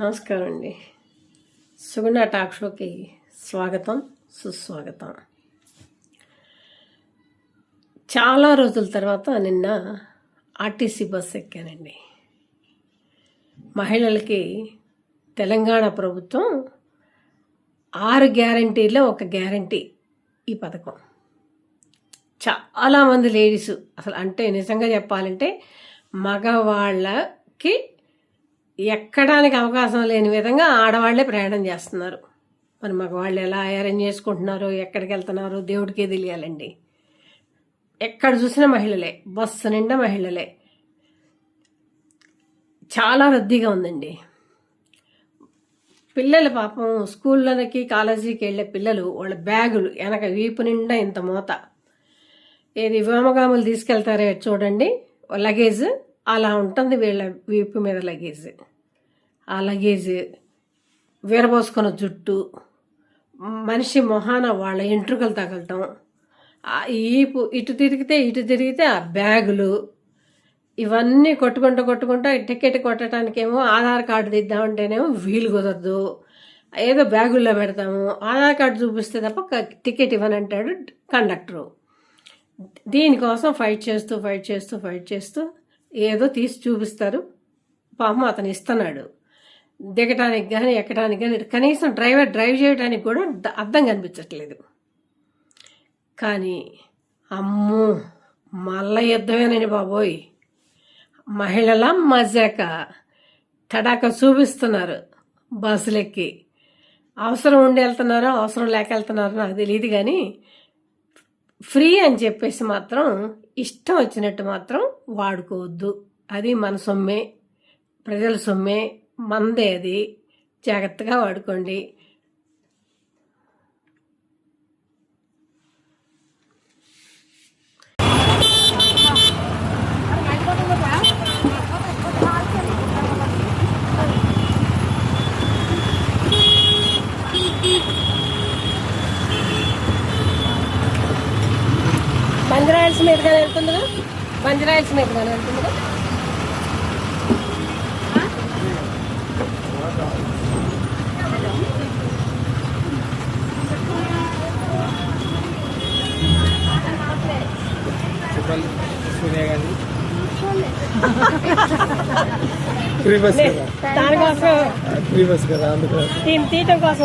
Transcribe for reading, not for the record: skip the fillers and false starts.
నమస్కారం అండి. సుగుణ టాక్ షోకి స్వాగతం, సుస్వాగతం. చాలా రోజుల తర్వాత నిన్న ఆర్టీసీ బస్ ఎక్కానండి. మహిళలకి తెలంగాణ ప్రభుత్వం 6 గ్యారంటీలో ఒక గ్యారంటీ ఈ పథకం. చాలామంది లేడీసు అసలు అంటే నిజంగా చెప్పాలంటే మగవాళ్ళకి ఎక్కడానికి అవకాశం లేని విధంగా ఆడవాళ్లే ప్రయాణం చేస్తున్నారు. మరి మగవాళ్ళు ఎలా అరేంజ్ చేసుకుంటున్నారో, ఎక్కడికి వెళ్తున్నారో దేవుడికే తెలియాలండి. ఎక్కడ చూసినా మహిళలే, బస్సు నిండా మహిళలే. చాలా రద్దీగా ఉందండి. పిల్లలు పాపం స్కూళ్ళకి కాలేజీకి వెళ్ళే పిల్లలు వాళ్ళ బ్యాగులు వెనక వీపు నిండా ఇంత మూత. ఏది వ్యోమగాములు తీసుకెళ్తారే చూడండి లగేజ్, అలా ఉంటుంది వీళ్ళ వీపు మీద లగేజ్. ఆ లగేజ్ వీరబోసుకున్న జుట్టు, మనిషి మొహాన వాళ్ళ ఎంట్రుకలు తగలటం, ఈపు ఇటు తిరిగితే ఆ బ్యాగులు, ఇవన్నీ కొట్టుకుంటూ టికెట్ కొట్టడానికేమో ఆధార్ కార్డు తీద్దామంటేనేమో వీలు కుదరదు. ఏదో బ్యాగుల్లో పెడతాము, ఆధార్ కార్డు చూపిస్తే తప్ప టికెట్ ఇవ్వనంటాడు కండక్టరు. దీనికోసం ఫైట్ చేస్తూ ఏదో తీసి చూపిస్తారు. పాపం అతను ఇస్తున్నాడు. దిగటానికి కానీ ఎక్కడానికి కానీ కనీసం డ్రైవ్ చేయడానికి కూడా అర్థం కనిపించట్లేదు. కానీ అమ్మో మల్ల యుద్ధమేనండి బాబోయ్. మహిళల మజాక తడాక చూపిస్తున్నారు బస్సులెక్కి. అవసరం ఉండి వెళ్తున్నారో అవసరం లేక వెళ్తున్నారో నాకు తెలియదు, కానీ ఫ్రీ అని చెప్పేసి మాత్రం ఇష్టం వచ్చినట్టు మాత్రం వాడుకోవద్దు. అది మన సొమ్మే, ప్రజల సొమ్మే, మందే. అది జాగ్రత్తగా వాడుకోండి. బంజరాయిల్స్ మీదుగానే వెళ్తుందిగా, బంజరాయిల్స్ మీదుగానే వెళ్తుందిగా. దానికోసం తీయటం కోసం